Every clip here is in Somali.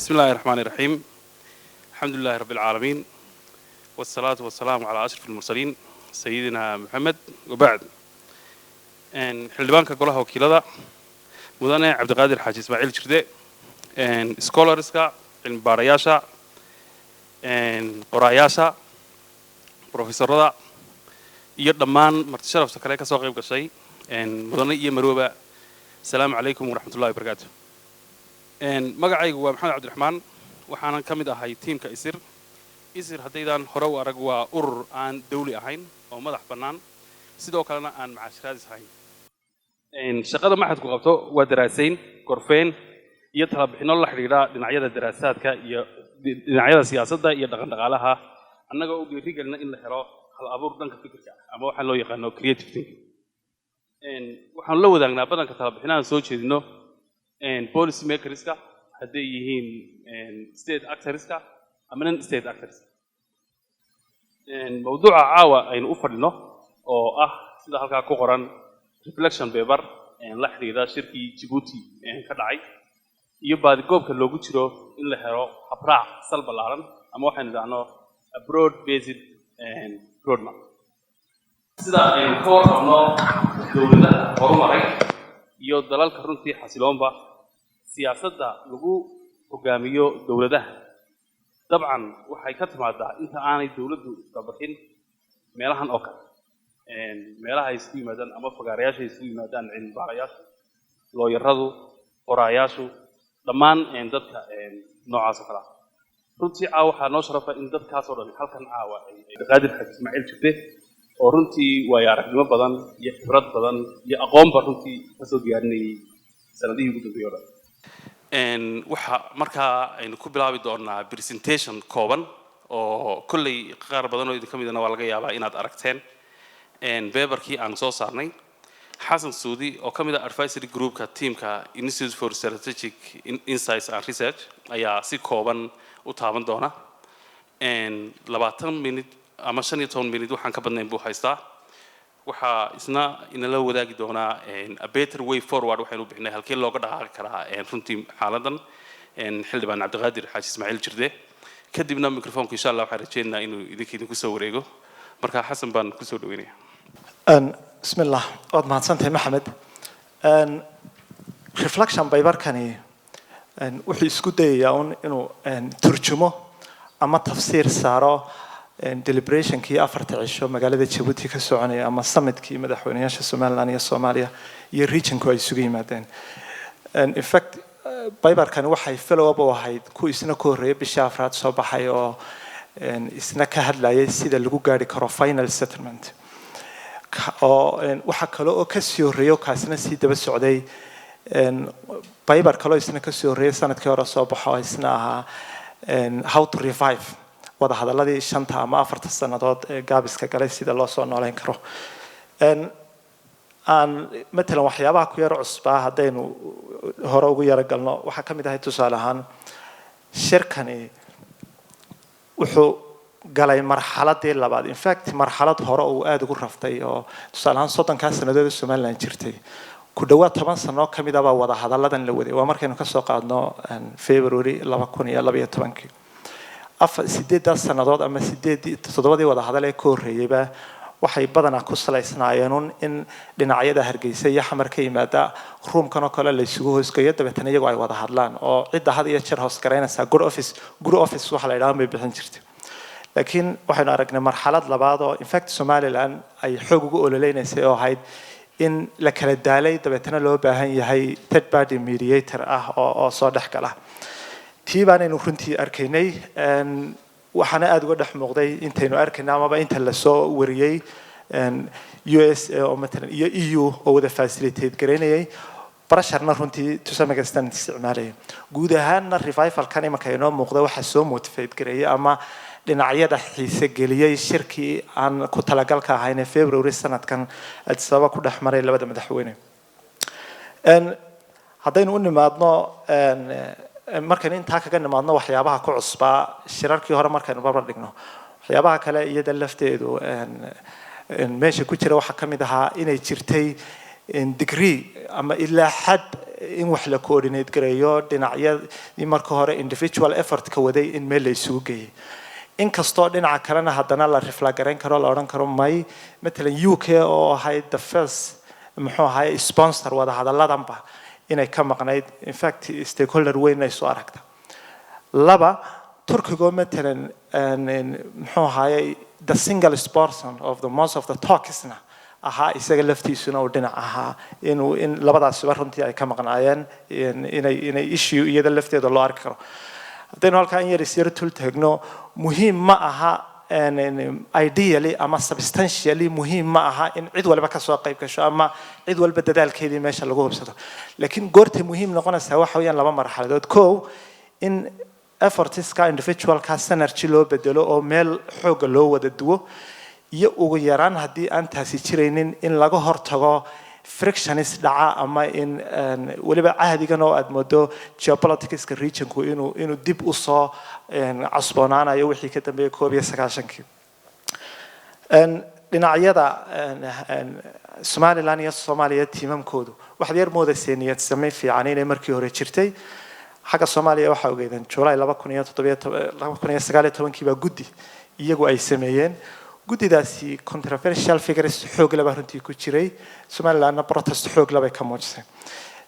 بسم الله الرحمن الرحيم. الحمد لله رب العالمين والصلاة والسلام على أشرف المرسلين سيدنا محمد وبعد. xildhibaanka golaha wakiilada mudane cabdiqaadir xaaji ismaaciil jirde scholarska cilmi baarayaasha qoraayaasha professorada iyo dhammaan marti sharafta kale ka soo qayb gashay mudane iyo marwaba assalaamu calaykum waraxmatullahi wabarakaatu. magacaygu waa maxamed cabdiraxmaan waxaanan ka mid ahay tiimka isir haddaydan hore u arag waa urur aan dawli ahayn oo madax bannaan sidoo kalena aan macaashiraadis ahayn. shaqada maxadku qabto waa daraasayn gorfeyn iyo talabixinno la xidhiidha dhinacyada daraasaadka iyo dhinacyada siyaasadda iyo dhaqandhaqaalaha annaga u dhiirigelina in la helo hal abuur dhanka fikirka ama waxaa loo yaqaano creative thinking. waxaan la wadaagnaa badanka talabixinahan soo jeedino policy makerska hadday yihiin state actorska ama non state actorska. mawduuca caawa aynu u fadhino oo ah sida halkaa ku qoran reflection paper la xidhiidha shirkii Djibouti ka dhacay iyo baadigoobka loogu jiro in la helo habraac sal ballaaran ama waxaan idhaahno a broad based roadmap. sida aynu ka warqabno dowladaha horumaray iyo dalalka runtii xasiloonba siyaasadda lagu hogaamiyo dowladaha dabcan waxay ka timaadaa inta aanay dowladdu iska bixin meelahan oo kale meelaha ay isku yimaadaan ama fagaarayaasha ay isku yimaadaan cilmi baarayaashu looyaradu qoraayaashu dhammaan dadka noocaas oo kale ah. runtii caawa waxaa noo sharafa in dadkaasoo dhan halkan caawa cabdiqaadir xaaji ismaaciil jirde oo runtii waayo aragnimo badan iyo khibrad badan iyo aqoonba runtii kasoo diyaarinayay sanadihii ugu dambeeyay oo dhan. waxa markaa aynu ku bilaabi doonaa presentation kooban oo kolley qaar badan oo idinka midana waa laga yaabaa inaad aragteen paperkii aan soo saarnay. xasan suudi oo ka mid ah advisory groupka teamka Institute for Strategic Insights and Research ayaa si kooban u taaban doona 20 minute ama 15 minute waxaan ka badnayn buu haystaa. waxaa isna inala wadaagi doonaa a better way forward waxaynu bixinay halkii looga dhaqaaqi karaa runtii xaaladan xildhibaan cabdiqaadir xaaji ismaaciil jirde kadibna microfonku insha Allah waxaan rajeynayaa inuu idinku soo wareego. marka xasan baan ku soo dhaweynaya. bismillah waad mahadsantahay maxamed. reflection paperkani wuxuu isku dayayaa inuu turjumo ama tafsiir saaro deliberationkii 4 cisho magaalada Djibouti ka soconaya ama summitkii madaxweynayaasha Somaliland iyo Soomaaliya iyo regionku ay isugu yimaadeen. in fact paperkani waxay follow up u ahayd ku isna ka horeeyay bisha afraad soo baxay oo isna ka hadlayay sida lagu gaari karo final settlement. oo waxa kale oo ka sii horeeyo kaasna si daba socday paper kale oo isna ka sii horeeyay sanadkii hore soo baxo isna ahaa how to revive wada hadaladii 5 ama 4 sanadood ee gaabiska galay sida loo soo nooleyn karo. aan mesela waxyaabaha ku yar cusbaa hadaynu hore ugu yara galno waxa kamid ah tusaale ahaan shirkani wuxuu galay marxaladii labaad. in fact marxalad hore oo aad ugu raftay oo tusaale ahaan 30 sanadood Soomaaliland jirtay ku dhawaad 10 sano kamid ah wada hadaladan la waday waa markaynu ka soo qaadno February 2012 8 sanadood ama 7 wada hadal ee ka horeeyayba waxay badanaa ku salaysnaayeen in dhinacyada Hargeysa iyo Xamar ka yimaada roomkan oo kale la isugu hoosgayo dabeetana iyagu ay wada hadlaan oo cidda had iyo jeer hoos gareynaysa good office waxa la yiraahdo ma bixin jirtay. laakiin waxaynu aragnay marxalad labaad oo in fact Somaliland ay xoog ugu ololeynaysa oo ahayd in la kala daalay dabeetana loo baahan yahay third party mediator ah oo soo dhaxgala. tiibaan inuu runtii arkaynay waxaana aad uga dhex muuqday intaynu arkaynaa ama inta la soo wariyay US oo mesela iyo EU oo wada facilitate gareynayay barasharna runtii tusamaga stand isticmaalay. guud ahaanna revival kan imanka inoo muuqda waxa soo motivate gareeyay ama dhinacyada xiise geliyay shirkii aan ku talagalka ahayn February sanadkan Addis Ababa ku dhaxmaray labada madaxweyne. haddaynu u nimaadno markaan inta kaga nimaadno waxyaabaha ku cusbaa shirarkii hore markaan barbar dhigno waxyaabaha kale iyada lafteedu meesha ku jira waxa kamid ahaa inay jirtay degree ama ilaa xad in wax la coordinate gareeyo dhinacyadii marka hore individual effort ka waday in meel la isugu geeyay inkastoo dhinaca kalena haddana la reflect gareyn karo la odhan karo may matalan UK oo ahayd the first muxuu ahaay sponsor wada hadalladanba inay ka maqnayd in fact stakeholder weyn ay soo aragta laba Turkigo matalan muxuu ahaay the single sponsor of the most of the talksna aha isaga laftiisuna oo dhinac aha in labadaasba runtii ay ka maqnaayeen inay issue iyada lafteeda loo arki karo haddaynu halkaan yar isir tul taagno muhiim ma aha ideally ama substantially muhiim ma aha in cid walba ka soo qayb gasho ama cid walba dadaalkeedii meesha lagu hubsado laakiin goorta muhiim noqonaysa waxa weeyaan laba marxaladood koow in effortska individualka synergy loo bedelo oo meel xoog loo wada duwo iyo ugu yaraan haddii aan taasi jiraynin in laga hortago frictionis dhaca ama in waliba caadigan oo aad moodo geopoliticska regionku inuu dib u soo casboonaanayo wixii ka dambeeyay 1991kii dhinacyada Somaliland iyo Soomaaliya tiimamkoodu waxaad yar moodaysay niyad samay fiican inay markii hore jirtay xagga Soomaaliya waxa ogeydeen July 2019 baa guddi iyagu ay sameeyeen guddidaasi controversial figures xoog laba runtii ku jiray Somalilandna protest xoog laba ka muujisay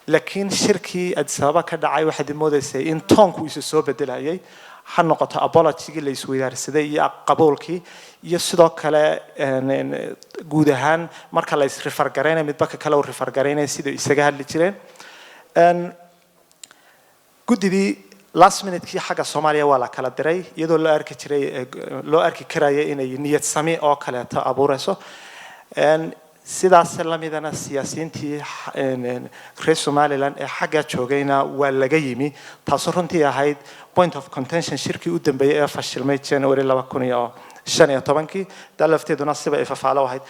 laakiin shirkii Addis Ababa ka dhacay waxaad moodaysay in toonku isu soo bedelayay ha noqoto apology la isweydaarsaday iyo qaboolkii iyo sidoo kale guud ahaan marka la is refer gareynay midba ka kale oo refer gareynay sida isaga hadli jireen guddidii last minute kii xagga Soomaaliya waa la kala diray iyadoo loo arki karayay inay niyad sami oo kale ta abuurayso sidaas la midana siyaasiyiintii reer Somaliland ee xagga joogayna waa laga yimi taasoo runtii ahayd point of contention shirkii u dambeeyay ee fashilmay January 2015 dalafteeduna siba ay fafaalo ahayd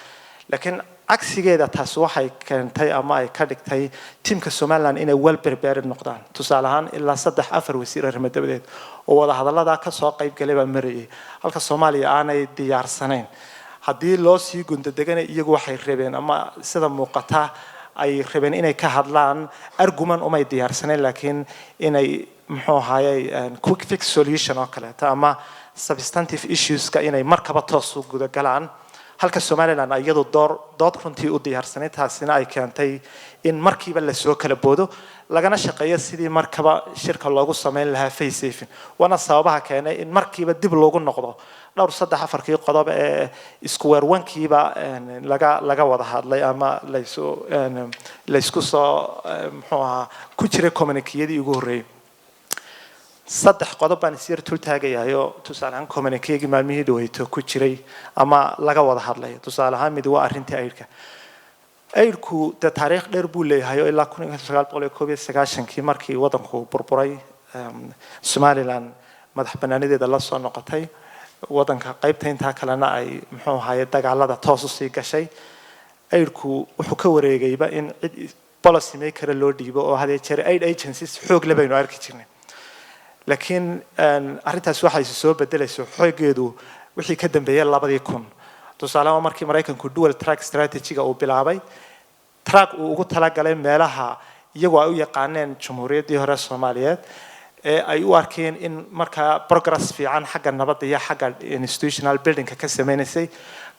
laakiin cagsigeeda taas waxay keentay ama ay ka dhigtay teamka Somaliland inay well prepared noqdaan tusaale ahaan ilaa 3-4 wasiir arrimaha dabadeed oo wada hadallada ka soo qayb galay baa marayay halka Soomaaliya aanay diyaarsanayn haddii loo sii gundadeganay iyagu waxay rabeen ama sida muuqata ay rabeen inay ka hadlaan argument umay diyaarsanayn laakiin inay muxuu ahaayay quick fix solution oo kale ama substantive issues ka inay markaba toos u guda galaan halka Somaliland iyadu dood runtii u diyaarsanay taasina ay keentay in markiiba la soo kala boodo lagana shaqeeyo sidii markaba shirka loogu sameyn lahaa face saving wana sababaha keenay in markiiba dib loogu noqdo dhowr 3-4 qodob ee isku weerwankiiba laga wada hadlay ama la isku soo muxuu ahaa ku jiray communique-yadii ugu horeeyay 3 qodob baan isir tul taagayayo tusaale ahaan communique-gii maalmihii dhaweyto ku jiray ama laga wada hadlay tusaale ahaan mid waa arrintii ayrku de taariikh dheer buu leeyahay ilaa 1991 markii wadanku burburay Somaliland madax banaanideeda la soo noqotay wadanka qaybta inta kalena ay muxuu ahaayay dagaalada toos u sii gashay ayrku wuxuu ka wareegayba in cid policy maker loo dhiibo oo hadee jeer aid agencies xoog leh baynu arki jirnay laakiin arrintaas waxay soo bedelayso xoogeedu wixii ka dambeeyay 2000 tusaale markii Mareykanku dual track strategy-ga uu bilaabay track uu ugu talagalay meelaha iyagoo ay u yaqaaneen Jamhuuriyaddii hore Soomaaliyeed ee ay u arkeen in marka progress fiican xagga nabadda iyo xagga institutional building ka sameeynayay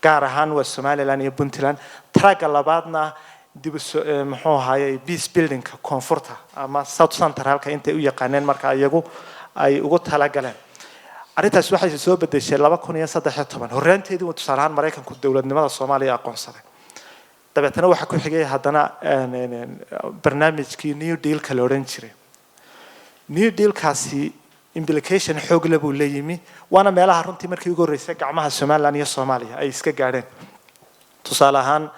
gaar ahaan waa Somaliland iyo Puntland track labaadna dib muxuu ahaayay peace building koonfurta ama South Central-ka intay u yaqaaneen marka iyagu ay ugu talagaleen arrintaas waxay soo bedeshay 2013 horraanteedii tusaale ahaan Mareykanku dawladnimada Soomaaliya aqoonsaday dabeetana waxa ku xigay haddana barnaamijkii New Deal-ka la oran jiray New Deal-kaasi implication xoog leh buu leeyahay waana meelaha runtii markii ugu horeysay gacmaha Somaliland iyo Soomaaliya ay iska gaadheen tusaale ahaan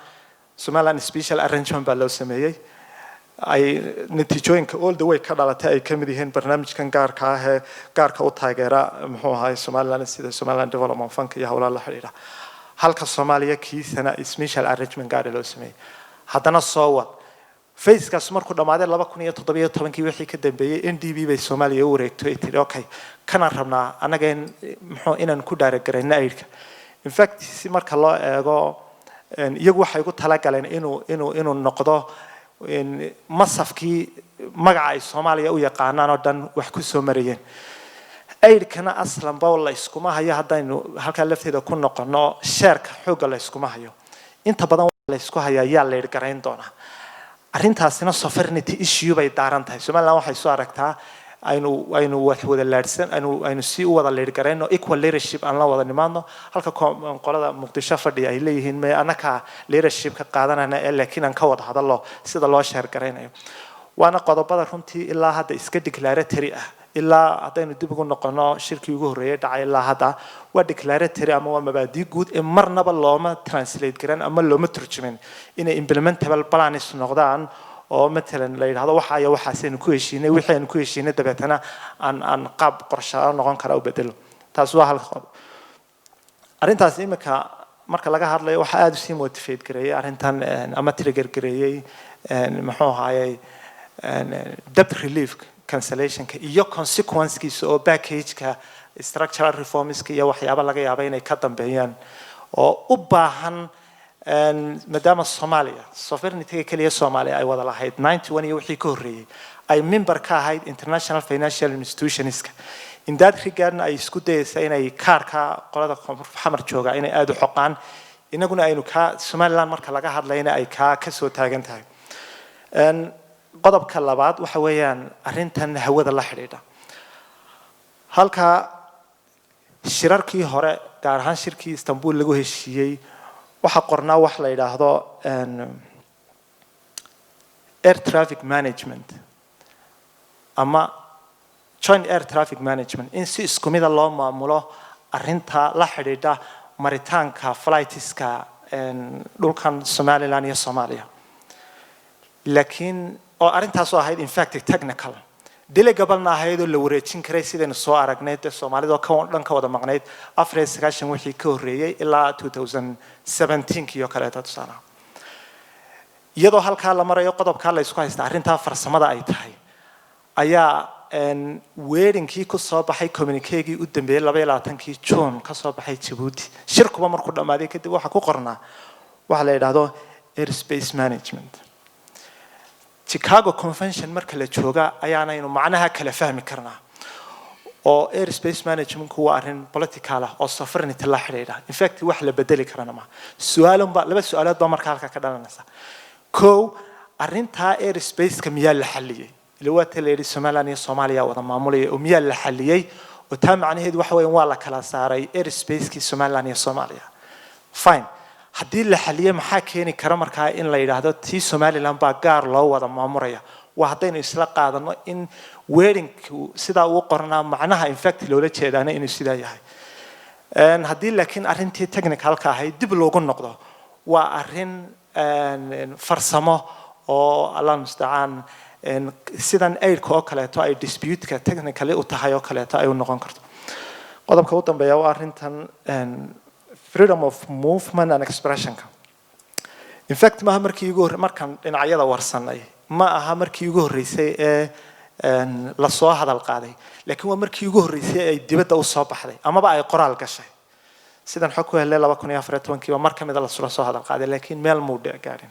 Somaliland special arrangement baa loo sameeyay ay natiijooyinka all the way ka dhalatay ay kamid yihiin barnaamijkan gaarka ah ee gaarka u taageera muxuu ahaay Somaliland sida Somaliland Development Fund iyo hawlaha la xiriira halka Soomaaliya kiisana special arrangement gaar loo sameeyay haddana soo wad face-kaas markuu dhamaaday 2017 wixii ka dambeeyay NDB bay Soomaaliya u wareegtay tii okay kana rabnaa anaga muxuu inaan ku dhaaragareeyna ayrka in fact si marka loo eego iyagu waxay ugu talagaleen inuu noqdo masafkii magaca ay Soomaaliya u yaqaanaan oo dhan wax ku soo marayeen aydkana aslan ba la iskuma hayo haddaynu halka lafteeda ku noqono sheerka xooga la iskuma hayo inta badan la isku hayaa yaa la garayn doonaa arrintaasina sovereignty issue bay daaran tahay Soomaaliland waxay soo aragtaa aynu wax wada laadsan aynu si u wada leergareyno equal leadership aan la wada nimaadno halka qolada Muqdisho fadhiya ay leeyihiin ma anaka leadership ka qaadanayna laakiin aan ka wada hadallo sida loo sheer gareynayo waana qodobada runtii ilaa hadda iska declaratory ah ilaa haddaynu dib ugu noqono shirkii ugu horreeyay dhacay ilaa hadda waa declaratory ama waa mabaadi guud ee marnaba looma translate garan ama looma turjumin inay implementable plans noqdaan oo مثلا la yiraahdo waxa ay waxaasaynu ku heshiinay wixii aan ku heshiinay dabeetana aan qaab qorshe noqon kara u bedelo taas waa hal qodob arrintaas imika marka laga hadlayo waxa aad u sii motivate gareeyay arrintan ama trigger gareeyay muxuu ahaayay debt relief cancellation iyo consequences oo package ka structural reforms iyo waxyaabo laga yaabo inay ka dambeeyaan oo u baahan maadaama Soomaaliya sovereignty kaliya Soomaaliya ay wada lahayd 91 iyo wixii ka horreeyay ay member ka ahayd international financial institutions in that regard ay isku dayaysaa inay kaarka qolada xamar jooga inay aad u xoqaan inaguna aynu ka Somaliland marka laga hadlayna ay ka soo taagan tahay qodobka labaad waxa weeyaan arrintan hawada la xiriirta halka shirarkii hore gaar ahaan shirkii Istanbul lagu heshiiyay waxa qornaa wax la yiraahdo air traffic management ama joint air traffic management in si isku mid ah loo maamulo arrinta la xiriirta maritaanka flightska dhulkan Somaliland iyo Soomaaliya laakiin oo arrintaas oo ahayd in fact technical delegabalna ahayd oo la wareejin karay sidaynu soo aragnay Soomaalida oo dhan ka wada maqnayd Afrika wixii ka horreeyay ilaa 2017 iyo kale taasana iyadoo halka la marayo qodobka la isku haysta arrinta farsamada ay tahay ayaa weerinkii ku soo baxay communique-gii u dambeeyay 22kii June ka soo baxay Djibouti shirkuba markuu dhamaaday kadib waxa ku qornaa waxa la yiraahdo airspace management Chicago Convention marka la jooga ayaana inuu macnaha kala fahmi karnaa oo airspace management ku waa arrin political ah oo sovereignty la xiriira in fact wax la bedeli karana ma laba su'aalood baa marka halka ka dhalanaysa arrinta airspace ka miyaa la xaliyay ilaa leeyahay Somaliland iyo Soomaaliya wada maamulay oo miyaa la xaliyay oo taa macnaheedu waxa weeyaan waa la kala saaray airspace ki Somaliland iyo Soomaaliya fine haddii la xaliyay maxaa keeni kara markaa in la yiraahdo tii Somaliland baa gaar loo wada maamulaya waa haddaynu isla qaadano in weerinku sida uu qornaa macnaha in fact loola jeedaana inuu sida yahay haddii laakiin arrintii technical ka ahayd dib loogu noqdo waa arrin farsamo oo Allah musta'an sidan aidka oo kaleeto ay dispute-ka technically u tahay oo kaleeto ay u noqon karto qodobka u dambeeya waa arrintan freedom of movement and expression in fact ma markii ugu markan dhinacyada warsanay ma aha markii ugu horeysay ee la soo hadal qaaday laakiin waa markii ugu horeysay ay dibadda u soo baxday amaba ay qoraal gashay sidan xog ku helay 2014 waa marka mid la soo hadal qaaday laakiin meel muuqda gaarin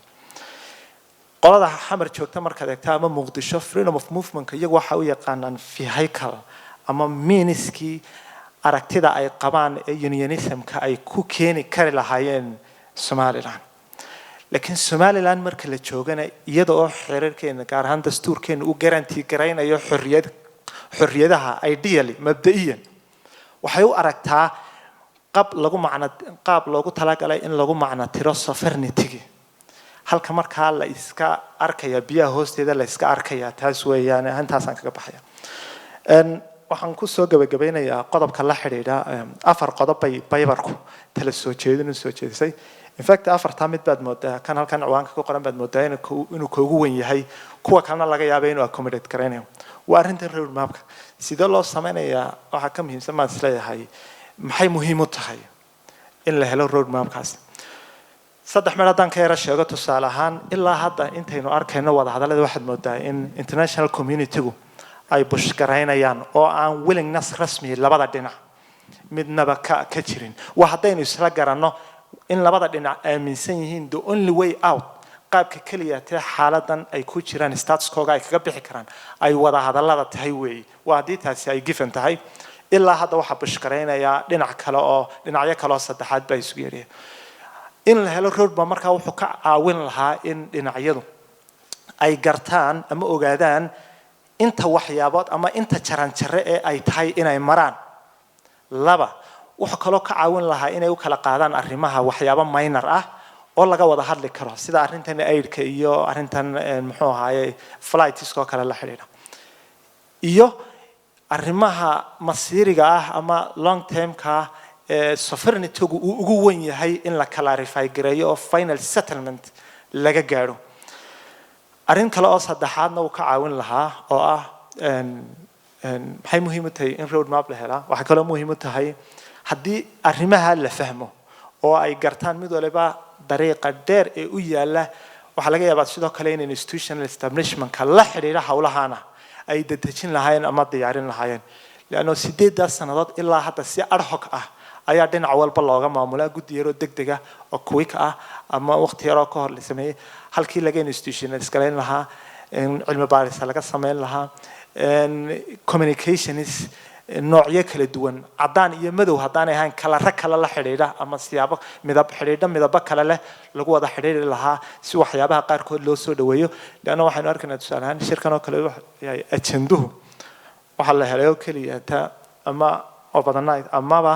qolada xamar joogta marka eegta ama Muqdisho freedom of movement iyagu waxa u yaqaanaan fi haykal ama meaniski aragtida ay qabaan ee unionism-ka ay ku keeni kari lahaayeen Somaliland laakiin Somaliland marka la joogana iyada oo xiriirkeena gaar ahaan dastuurkeena uu guarantee garaynayo xorriyadaha ideally mabda'iyan waxay u aragtaa qaab loogu talagalay in lagu macno tiro sovereignty halka markaa la iska arkaya biyaha hoosteeda la iska arkaya taas weeyaan intaasan kaga baxaya waxaan ku soo gabagabeynayaa qodobka la xiriira afar qodob bay baybarku tala soo jeedisay in fact afarta mid baad moodaa kan halkan ciwaanka ku qoran baad moodaa inuu koogu weyn yahay kuwa kalena laga yaabo inuu accommodate gareynayo waa arrintan road mapka sidoo loo sameeyaa waxa ka muhiimsan ma isleeyahay maxay muhiim u tahay in la helo road mapkaas saddex meel haddaan ka yara sheego tusaale ahaan ilaa hadda intaynu arkayno wada hadallada waxaad moodaa in international community-gu ay bushgaraynayaan oo aan willingness rasmi labada dhinac midnaba ka jirin waa haddaynu isla garanno in labada dhinac aaminsan yihiin the only way out qaabka kaliya ee xaaladan ay ku jiraan statuskooga ay kaga bixi karaan ay wada hadallada tahay weey waa hadii taasi ay given tahay ilaa hadda waxa bashkareynaya dhinac kale oo dhinacyo kale oo saddexaad baa isugu yeeraya in la helo roadmap markaa wuxuu ka caawin lahaa in dhinacyadu ay gartaan ama ogaadaan inta waxyaabood ama inta jaranjare ee ay tahay inay maraan laba waxa kaloo ka caawin lahaa inay u kala qaadaan arrimaha waxyaabo minor ah oo laga wada hadli karo sida arrintan aidka iyo arrintan muxuu ahaayay flights oo kale la xiriira iyo arrimaha masiiriga ah ama long term ka sovereignty ugu weyn yahay in la clarify gareeyo oo final settlement laga gaaro arrin kale oo saddexaadna uu ka caawin lahaa oo ah maxay muhiim u tahay in roadmap la helaa waxa kale oo muhiim u tahay haddii arrimaha la fahmo oo ay gartaan mid waliba dariiqa dheer ee u yaala waxa laga yaabaa sidoo kale in institutional establishment-ka la xiriira hawlahaana ay dadejin lahaayeen ama diyaarin lahaayeen laano 8 sanadood ilaa hadda si ad hoc ah ayaa dhinac walba looga maamulaa guddi yar oo degdeg ah oo quick ah ama waqti yar oo ka hor la sameeyay halkii laga institutionalize gareyn lahaa cilmi baaris laga sameyn lahaa communications noocyo kala duwan cadaan iyo madow hadaan ahayn kala rag kala la xiriira ama siyaabo midab kala leh lagu wada xiriiri lahaa si waxyaabaha qaar kood loo soo dhaweeyo laana waxaan arkaynaa tusaalahan shirkan oo kale yahay ajenduhu waxa la helay oo kaliya ta ama overnight amaba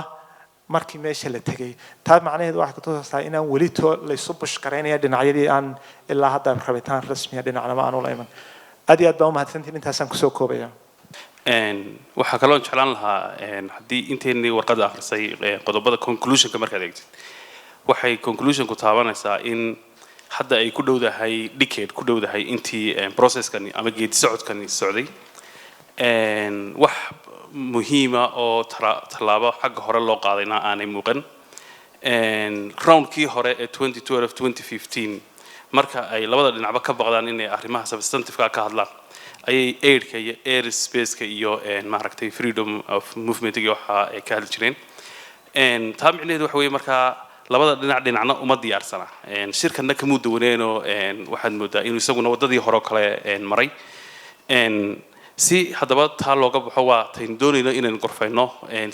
markii meesha la tagay taa macnaheedu waxa ku tusayaa inaan weli la isu bushkareynaya dhinacyadii aan ilaa hadda rabitaan rasmi ah dhinacnama aan u leeyahay aad iyo aad baa u mahadsantiin intaasaan kusoo koobaya waxaa kaloo jeclaan lahaa haddii inteennii warqadda akhrisay qodobada conclusionka markaad eegtid waxay conclusionku taabanaysaa in hadda ay ku dhowdahay decade ku dhowdahay intii processkani ama geedi socodkani socday wax muhiima oo tallaabo xagga hore loo qaadayna aanay muuqan roundkii hore ee 2012-2015 marka ay labada dhinacba ka baqdaan inay arrimaha substantive-ka ka hadlaan ayay aidka iyo airspace-ka iyo maaragtay freedom of movement iyo waxa ay ka hadli jireen taa micnaheedu waxa weeye markaa labada dhinacna uma diyaarsana shirkanna kama duwaneenoo waxaad moodaa inuu isaguna waddadii hore kale maray si haddaba taa looga baxo waa tayn doonayno inaynu qorfayno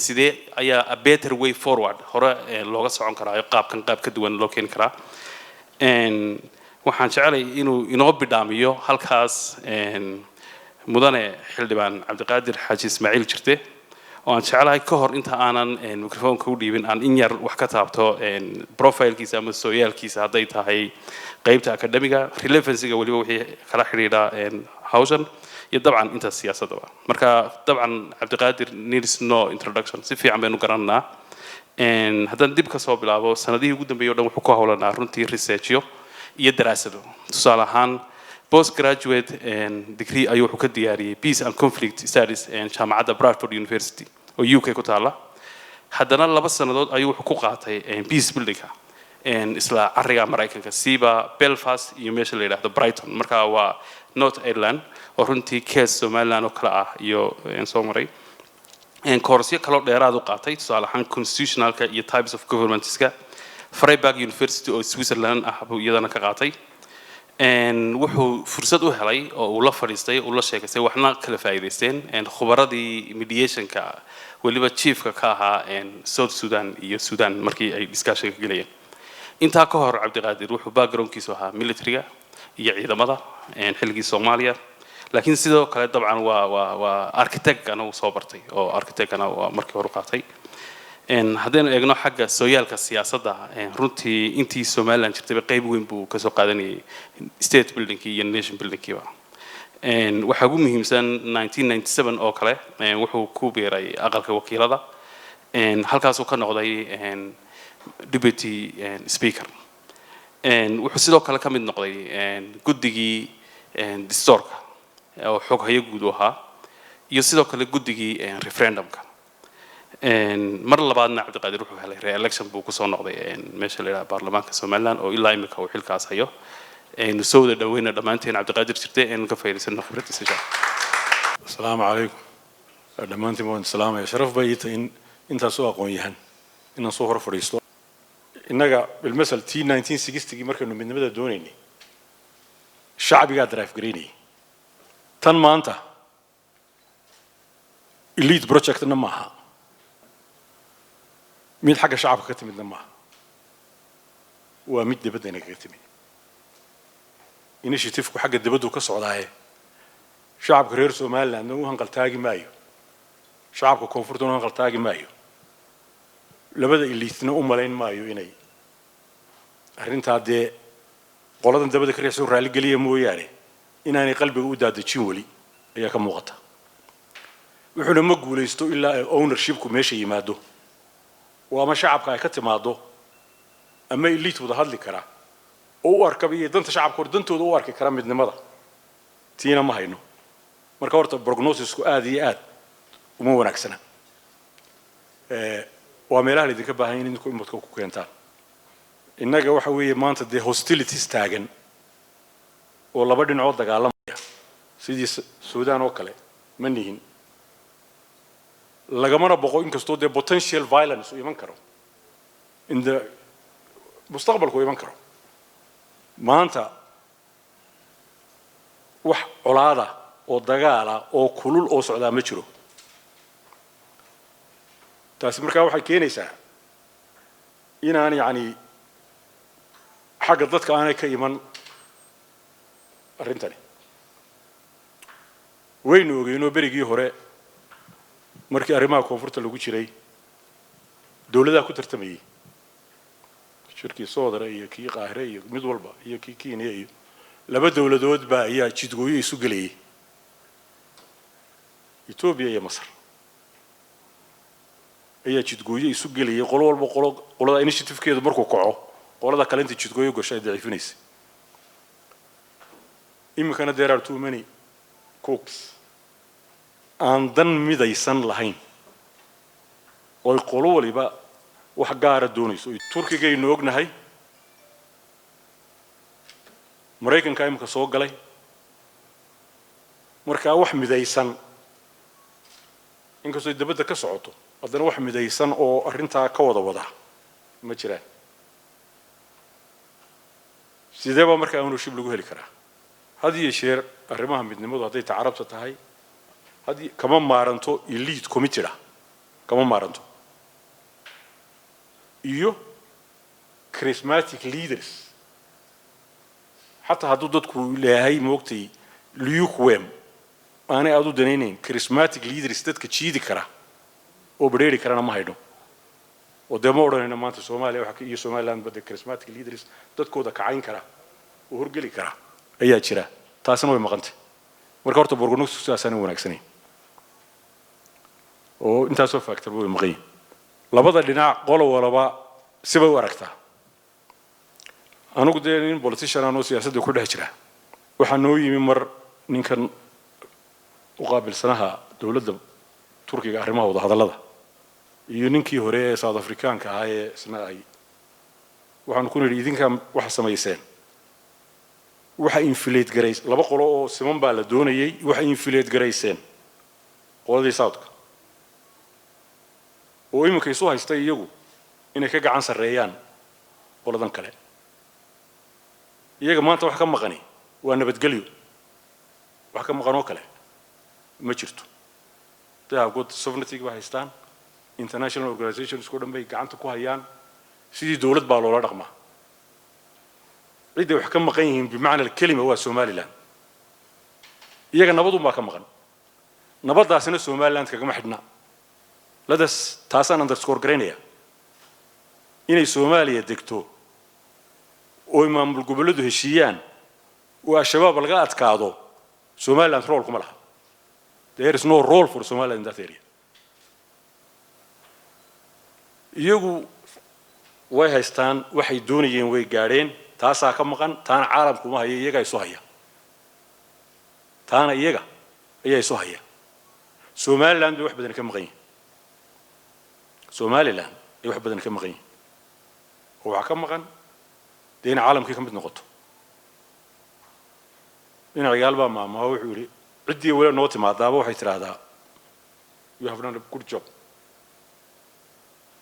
sidee ayaa a better way forward hore looga socon karaa qaabkan qaab ka duwan loo keeni karaa waxaan jeclay inuu inoo bidhaamiyo halkaas mudane xildhibaan cabdiqaadir xaaji ismaaciil jirte oo aan jeclahay ka hor inta aanan microphone-ka u dhiibin aan in yar wax ka taabto profile-kiisa ama sooyaalkiisa hadday tahay qaybta academiga relevancy-ga weliba wixii kala xidhiidha hawshan iyo dabcan inta siyaasadaba marka dabcan cabdiqaadir needs no introduction si fiican baynu garananaa haddaan dib ka soo bilaabo sanadihii ugu dambeeyay oo dhan wuxuu ku howlanaa runtii researchyo iyo daraasado tusaale ahaan postgraduate degree ayuu wuxuu ka diyaariyey peace and conflict studies jaamacadda Bradford University oo UK ku taala haddana 2 sanadood ayuu wuxuu ku qaatay peace building-ka isla arriga Mareykanka siiba Belfast iyo meesha la yiraahdo Brighton marka waa North Ireland oo runtii case Somaliland oo kala ah iyo soo maray koorsyo kale oo dheeraad u qaatay tusaale ahaan constitutionalka iyo types of governmentska Freiburg University oo Switzerland ah buu iyadana ka qaatay wuxuu fursad u helay oo uu la fadhiistay oo la sheekay waxna kala faa'iideysteen khubaradii mediation-ka waliba chief-ka ka ahaa South Sudan iyo Sudan markii ay discussion ka galayeen intaa ka hor cabdiqaadir wuxuu background-kiisu ahaa military-ga iyo ciidamada xilligii Soomaaliya laakiin sidoo kale dabcan waa architect-kana uu soo bartay oo architect-kana waa markii hore qaatay haddaynu eegno xagga sooyaalka siyaasadda runtii intii Somaliland jirtay qayb weyn buu ka soo qaadanayay state building-kii iyo nation building-kiiba waxa ugu muhiimsan 1997 oo kale wuxuu ku biiray aqalka wakiilada halkaasuu ka noqday deputy speaker wuxuu sidoo kale ka mid noqday guddigii dastuurka oo xoghaye guud u ahaa iyo sidoo kale guddigii referendum-ka mar labaadna cabdiqaadir wuxuu helay re-election buu ku soo noqday meesha la yiraahdo baarlamaanka Somaliland oo ilaa imika uu xilkaas hayo soo wada dhaweyna dhamaanteen cabdiqaadir jirte ka faa'iideysano khibradiisa السلام عليكم دمانتي مون السلام يا شرف بيت إن أنت سوى قويهن إن صهر فريستو إنك بالمثل تي 1960 مركب من بدأ دونيني shacbigaa drive garaynayay tan maanta elite projectna maaha mid xagga shacabka ka timidna maaha waa mid dibadda inaga timid initiative-ku xagga dibaddu ka socdaaye shacabka reer Somaliland uu hanqaltaagi maayo shacabka koonfurta uu hanqaltaagi maayo labada elite-na u malayn maayo inay arrintaa dee qoladan dabada ka riixso raali geliya mooyaane inaanay qalbiga u daadajin weli ayaa ka muuqata wuxuuna ma guulaysto ilaa ownership-ku meesha yimaado waa ma shacabka ay ka timaado ama elite wada hadli kara oo u arkaba iyo danta shacabka dantooda u arki kara midnimada tiina ma hayno marka horta prognosisku aad iyo aad uma wanaagsana waa meelaha idinka baahan in idinku imadka ku keentaan innaga waxa weeye maanta dee hostilities taagan oo laba dhinacood dagaalamaya sidii Suudaan oo kale ma nihin lagamana boqo inkastoo dee potential violence u iman karo in the mustaqbalku iman karo maanta wax colaada oo dagaala oo kulul oo socdaa ma jiro taasi markaa waxay keenaysaa inaan yacni xagga dadka aanay ka iman arrintani waynu ogeynoo berigii hore markii arrimaha koonfurta lagu jiray dowladaha ku tartamayay shirkii Soodara iyo kii Qaahire iyo mid walba iyo kii Kenya iyo laba dowladood baa ayaa jidgooyo isu galay Ethiopia iyo Masar ayaa jidgooyo isu galay qolo walba qolada initiative-keedu markuu kaco qolada kale inta jidgooyo gashay daciifinaysa imikana there are too many cooks aan dan midaysan lahayn oo qolo waliba wax gaar ah doonayso Turkiga ay noognahay Mareykanka imka soo galay marka wax midaysan inkastoo dibadda ka socoto haddana wax midaysan oo arrintaa ka wada ma jiraan sidee baa markaa ownership lagu heli karaa had iyo jeer arrimaha midnimadu hadday tacarabta tahay haddii kama maaranto elite committee kama maaranto iyo charismatic leaders حتى هادو دادكو لهاي موقتي ليوكويم أنا أدو دنينين charismatic leaders دادك تشيدي كرا أو بريري كرانا ما هيدو ودمورنا هنا مانتو سوماليا وحكي إيه سوماليا بدأ charismatic leaders دادكو دا كعين كرا وهرجلي كرا أيها تشرا تاسنو بمقنت وركورت بورغنوس ساسانو وناكسني أو أنت سوف أكتر بمغي لبضع لنا قولوا ولا با سبوا وركتا أنا قد يعني politician أنا سياسة كلها هجرة وحنوي ممر نكن أقابل سنها دولة تركيا أحرمها وده هذا لذا يونيكي هوري ساوث أفريقيان كهاي سنة أي وحنكون ريدين كم واحد سمايسين واحد إنفليت جريس لا بقوله سمن بالدون يي واحد إنفليت جريسين قول لي صوتك وإما كيسوها يستيقظ إنك جا عن سريان ولا ذن كلام iyaga maanta wax ka maqani waa nabadgelyo wax ka maqan oo kale ma jirto taa god sovereignty ba haystaan international organizations ku dhanbay gacanta ku hayaan sidii dawlad baa loola dhaqmaa cidii wax ka maqan yihiin bimaana kelima waa Somaliland iyaga nabadu ma ka maqan nabadaasina Somaliland kaga xidhna ladas taasaan underscore gareynaya inay Soomaaliya degto oo maamul goboleedu heshiiyaan oo shabaab laga adkaado Somaliland role kuma laha there is no role for Somaliland in that area iyagu way haystaan waxay doonayeen way gaareen taasa ka maqan taana caalamku ma hayo iyaga ay soo hayaan taana iyaga ayay soo hayaan Somaliland wax badan ka maqan Somaliland wax badan ka maqan waxa ka maqan دين عالم كي كم بتنقطه دين عيال بقى ما هو حوري عدي ولا نوتي مع دابو حيتر هذا you have done a good job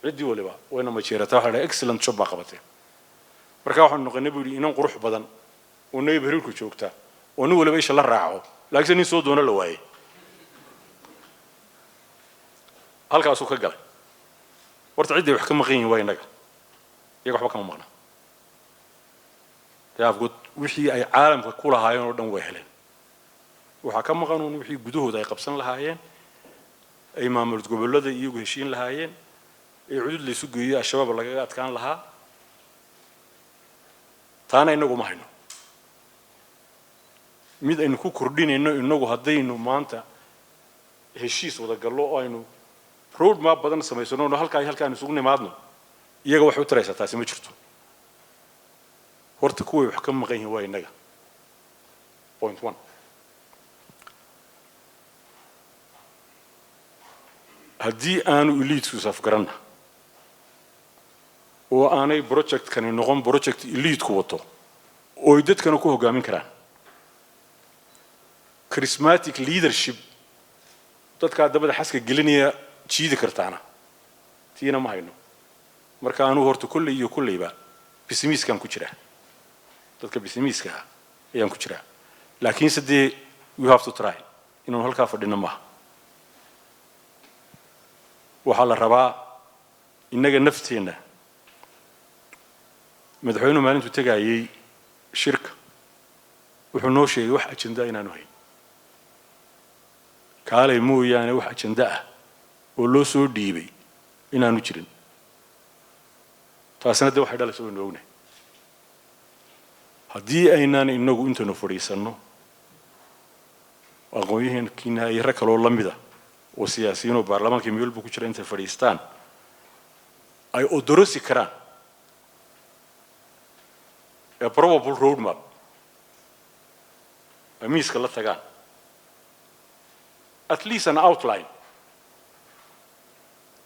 عدي ولا بقى وين ما تشيره تاخذ excellent job بقى بته مركا وحنا نقول نبي إنهم قروح بدن ونبي بهريك وشوكته ونو ولا بيش الله راعه لكن ني سود ولا لواي halkaasuu ka galay warta cidii wax ka maqan way inaga iyaga waxba kama maqna taafgud wixii ay caalamka ku lahaayeen oo dhan way heleen waxa ka maqan wixii gudahooda ay qabsan lahaayeen ay maamulka gobolada iyagu heshiin lahaayeen ee cudud la isu geeyay shabaab laga adkaan lahaa taana inagu ma hayno mid aynu ku kordhinayno inagu haddaynu maanta heshiis wada gallo oo aynu road map badan samaysano halkaan isugu nimaadno iyaga wax u taraysa taasi ma jirto horta kuwii wax ka maqan yihiin waa inaga point 1 haddii aanu elite safgaranna oo aanay project kani noqon project elite ku wato oo dadkana ku hogaamin karaan charismatic leadership dadka dabada xaska gelinaya jiidi kartaana tiina ma hayno marka aanu horta kulli iyo kulliba pessimiskan ku jira dadka pessimiska ayaan ku jira laakiin sidii we have to try inuu halka fadhino ma waxa la rabaa inaga nafteena madaxweynuhu maalintu tagayay shirka wuxuu noo sheegay wax ajenda inaanu hayn kaalay mooyaane wax ajenda ah oo loo soo dhiibay inaanu jirin taasina de waxay dhalayso inuu ognahay haddii aynaan inagu intanu fadhiisanno aqoonyahan kiina ay rag kaloo lamida oo siyaasiyiin oo baarlamaanka meel buu ku jira intay fadhiistaan ay odorosi karaan a probable roadmap amiiska la tagaan at least an outline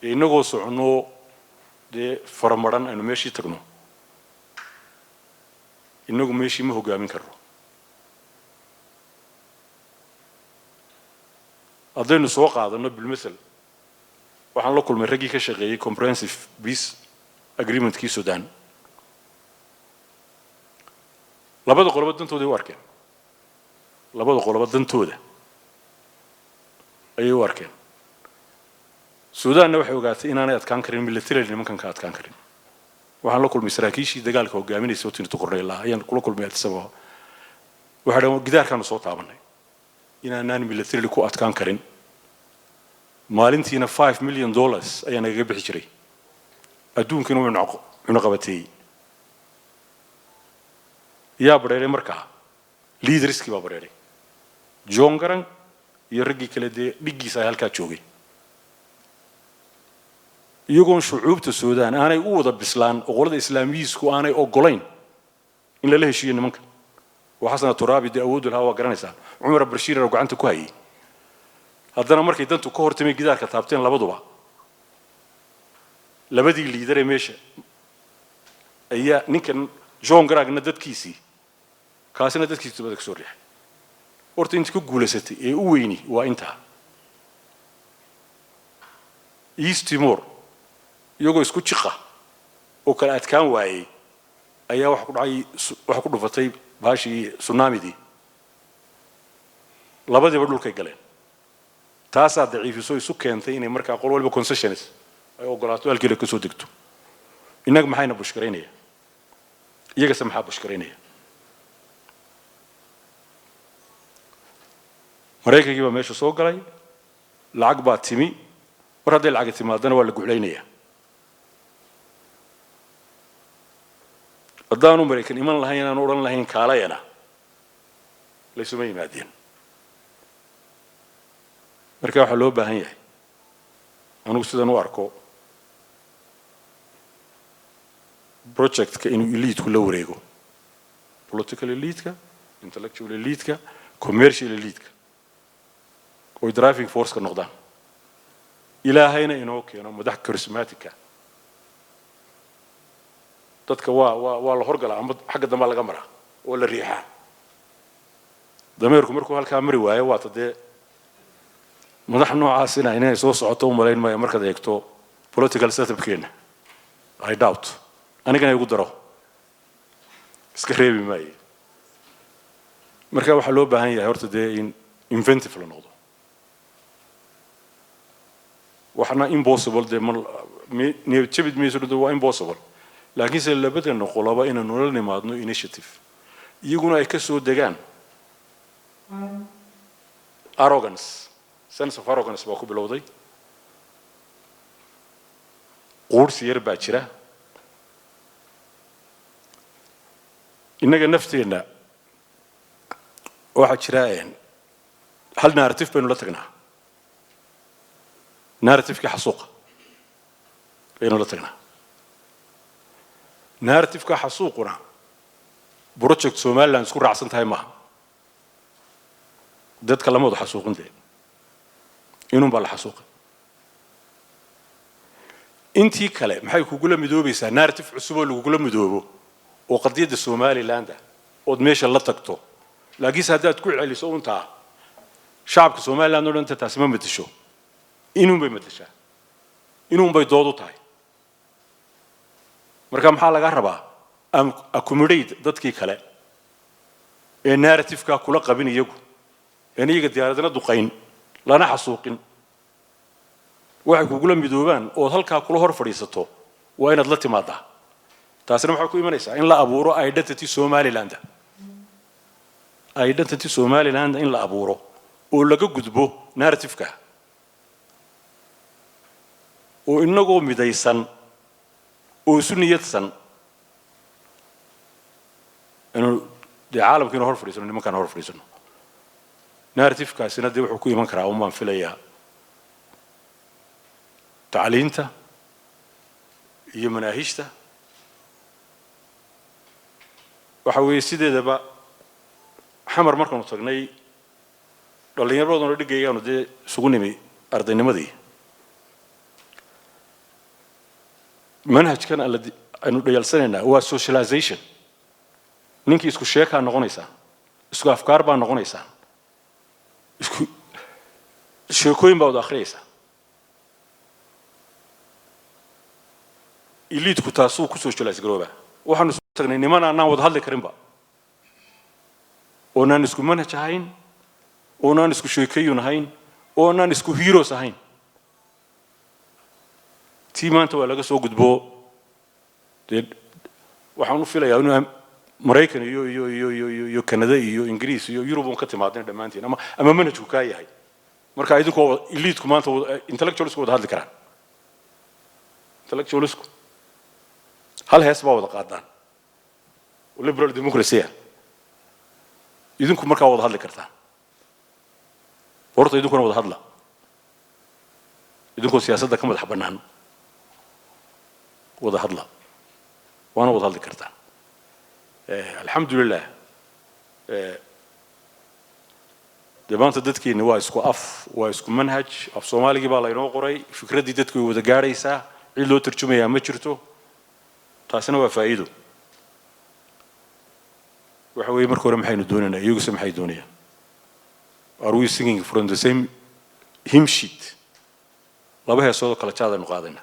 inagoo socono dee faramaran aynu meeshii tagno inagu meeshii ma hogaamin karno haddaynu soo qaadano bilmasel waxaan la kulmay raggii ka shaqeeyey comprehensive peace agreementkii Sudan labada qoloba dantooda ay u arkeen labada qoloba dantooda ayay u arkeen Suudaanna waxay ogaatay inaanay adkaan karin military nimankan ka adkaan karin waxaan la kulmay saraakiishii dagaalka hogaaminaysa oo tinta Korneela ayaan kula kulmay Addis-Ababa waxa dhaw gidaarkan soo taabanay inaanaan military ku adkaan karin maalintiina $5 million ayaan naga bixi jiray adduunkana uu cunaqabatay yaa bareeray markaa leaderskii baa bareeray John Garang iyo raggii kale dee dhigiisa halkaa joogay iyagoon shucuubta Suudaan aanay u wada bislaan qolada islaamiyiisku aanay ogolayn in la heshiiyo nimanka وحسن ترابي دي أود الهواء جرانيسا عمر برشير رجع أنت كوهي هذا أنا مركي دنتو كهر تمي جدار كتابتين لبضوا لبدي اللي يدري ماشي أيه نكن جون جراج ندت كيسي كاسي ندت كيسي بدك سوريا أرت أنت كقولة ستي إيه ويني وأنتها إيست تيمور يوجو يسكت شقة وكالات كان واي أيه واحد رفتي باشي تسونامي دي لبدي بدل كي قالين تاسع ضعيف يسوي سكان ثاني مركا قول ولا بكونسيشنز أيوة قراتو هالكيلو كسو دكتو إنك محينا بشكرينية يجلس محاب بشكرينية مريكا جيبا ماشي سوق قراي العقبة تيمي ورد العقبة تيمي هذا ولا قولينية الدانو مريكا إيمان الله هنا نور الله هنا كالاينا ليسوا مي مادين مركا حلو بهاي أنا وصلت أنا واركو project كإنه elite كله وريجو political elite كا intellectual elite كا commercial elite كا driving force كنقدام إلى هنا إنه كأنه مدح كاريزماتيكا dadka waa la horgala ama xagga dambe laga maraa oo la riixaa dameerku markuu halka mari waayo waa tadee madax noocaas inay soo socoto umaleyn maayo markaad eegto political setup keena I doubt anigana igu daro iska reebi maayo marka waxa loo baahan yahay horta dee in inventive la noqdo waxna impossible dee ne jabid meesho waa impossible laakiin se labada noqolaba inaan nolol nimaadno initiative iyaguna ay ka soo degaan arrogance sense of arrogance baa ku bilowday quursi yar baa jira innaga nafteena waxa jira hal narrative baynu la tagnaa narrative-ka xasuuqa baynu la tagnaa narrative-ka xasuuquna project Somaliland isku raacsan tahay maaha dadka lama wada xasuuqin dee inuu baa la xasuuqay intii kale maxay kugula midoobaysaa narrative cusub oo lagugula midoobo oo qadiyada Somaliland oo meesha la tagto laakiin haddaad ku celiso unta shacabka Somaliland oo dhan taasi ma matasho inuu bay matashaa inuu bay dood u tahay marka maxaa laga rabaa accommodate dadkii kale ee narrative-ka kula qabin iyagu iyaga diyaaradana duqayn lana xasuuqin waxay kugula midoobaan oo halka kula hor fadhiisato waa inaad la timaadaa taasina waxay ku imanaysaa in la abuuro identity Somaliland in la abuuro oo laga gudbo narrative-ka oo inagoo midaysan oo sunniyadsan inuu dee caalamkiina hor fadhiisano nimankaan hor fadhiisano narrative-kaasina dee wuxuu ku iman karaa umaan filayaa tacliinta iyo manaahijta waxa weeye sideedaba xamar markaanu tagnay dhallinyaraduna dhigaygaanu dee isugu nimi ardaynimadii manhajkan aynu dhayalsanaynaa waa socialization ninkii isku sheekaa noqonaysaa isku afkaar baa noqonaysaa isku sheekooyin baa wada akhriyaysaa elite-ku taasuu ku socialize garoobaa waxaanu soo tagnay niman aanaan wada hadli karinba oonaan isku manhaj ahayn oonaan isku sheekayun ahayn oonaan isku heroes ahayn tii maanta waa laga soo gudbo dee waxaan u filayaa inuu Maraykan iyo Canada iyo Ingiriis iyo Yurub ka timaadeen dhamaantiin ama manhajku ka yahay marka idinkoo elite-ku maanta intellectuals wada hadli karaan intellectuals hal hees baa wada qaadaan liberal democracy idinku markaa wada hadli kartaan horta idinkuna wada hadla idinkoo siyaasadda ka madax bannaan wada hadla waana wada hadli kartaan alxamdulilah dee maanta dadkeena waa isku af waa isku manhaj af soomaaligii baa laynoo qoray fikraddii dadku way wada gaadhaysaa cid loo tarjumayaa ma jirto taasina waa faa'iido waxa weeye marka hore maxaynu doonaynaa iyaguse maxay doonayaan are we singing from the same hymn sheet laba heesood oo kala jaadaynu qaadayna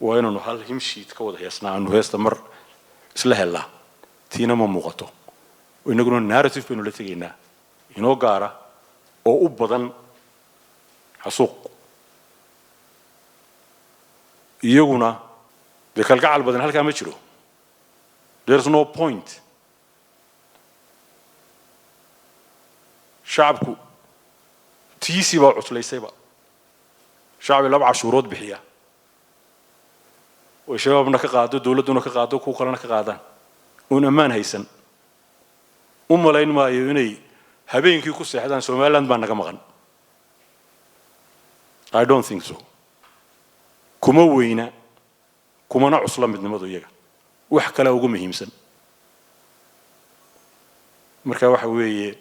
waa inaanu hal hymn sheet ka wada heesnaa aanu heesta mar isla helnaa tiina ma muuqato inaguna narrative baynu la tegaynaa inoo gaara oo u badan xasuuq iyaguna dee kalgacal badan halkaa ma jiro there's no point shacabku tiisii baa cuslaysayba shacbi laba cashuurood bixiya oo shabaabna ka qaado dowladduna ka qaado kuwa kalena ka qaadaan uun ammaan haysan u malayn maayo inay habeenkii ku seexdaan Somaliland baa naga maqan I don't think so kuma weyna kumana cusla midnimadu iyaga wax kale ugu muhiimsan marka waxa weeye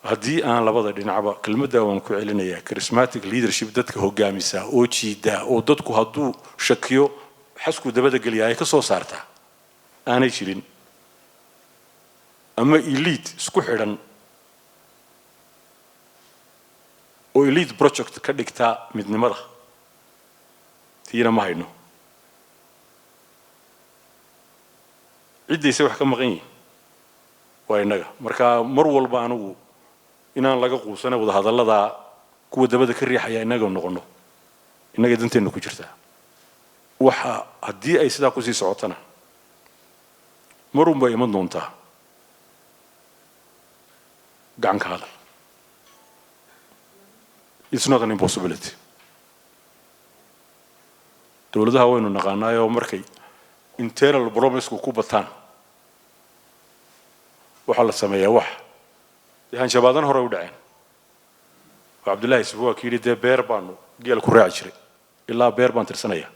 haddii aan labada dhinacba kelmadda waan ku celinayaa charismatic leadership dadka hogaamisa oo jiida oo dadku hadduu shakiyo xasku dabada geliya ay ka soo saartaa aanay jirin ama elite isku xidhan oo elite project ka dhigtaa midnimada tiina ma hayno ciddayse wax ka maqan yihiin waa innaga marka mar walba anigu inaan laga quusana wada hadallada kuwa dabada ka riixaya innaga noqono innaga danteena ku jirtaa waxa haddii ay sidaa ku sii socotana marun bay iman doontaa gacan ka hadal it's not an impossibility dowladaha waynu naqaanaayoo markay internal promise-ku ku bataan waxaa la sameeyaa wax hanjabaadan hore u dhaceen oo cabdullaahi isbu waa kii yidhi dee beer baanu geel ku raaci jiray ilaa beer baan tirsanaya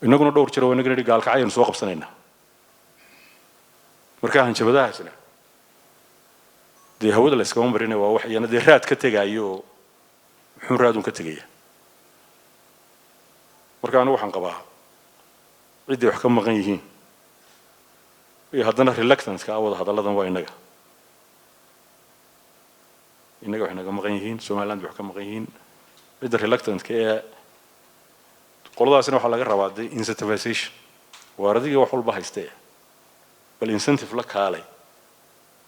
innaguna dhowr jiro inagana yidhi gaalkacayanu soo qabsanaynaa markaa hanjabadahaasna dee hawada la iskama marina waa wax iyana dee raad ka tegaayo oo muxuu raadun ka tegaya marka anigu waxaan qabaa ciddii wax ka maqan yihiin iyo haddana reluctance-ka wada hadalladan waa innaga wax naga maqan yihiin Somaliland wax ka maqan yihiin cidda reluctance-ka ee qoladaasina waxaa laga rabaa de incentivization waa adiga wax walba haystee bal incentive la kaalay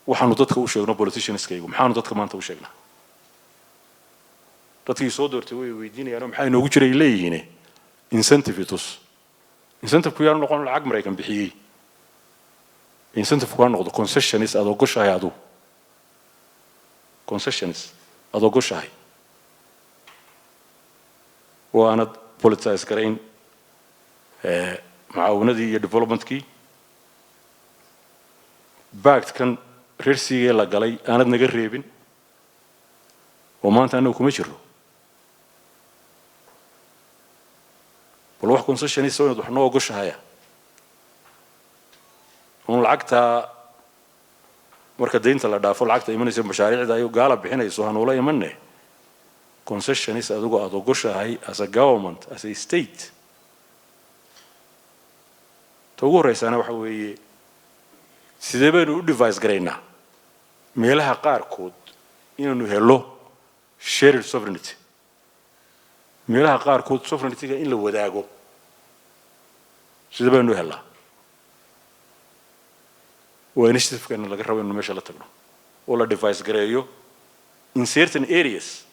waxaanu dadka u sheegno politicians-kaygu maxaanu dadka maanta u sheegnaa dadkii soo doortay way weydiinayaan maxay inoogu jiray leeyihiin incentive itus incentive-ku yaanu noqon lacag Maraykan bixiyey incentive-ku waa noqdo concessions adoo goshahay adu concessions adoo goshahay waana politicize garayn معاونتي iyo development-kii baagtkan reersigii la galay aanad naga reebin oo maanta anagu kuma jiro bal wax concessionist oo wax noo goshahaya on lacagta marka deynta la dhaafo lacagta imanaysa mashaariicda ay gaala bixinayso hanuula imanne concessionist adigu aad ogoshahay as a government as a state ugu horeysana waxa weeye sidee baynu u device garaynaa meelaha qaarkood inaanu helo shared sovereignty meelaha qaarkood sovereignty-ga in la wadaago sidee baynu helaa waa initiative-kan laga rabo inuu meesha la tagno oo la device gareeyo in certain areas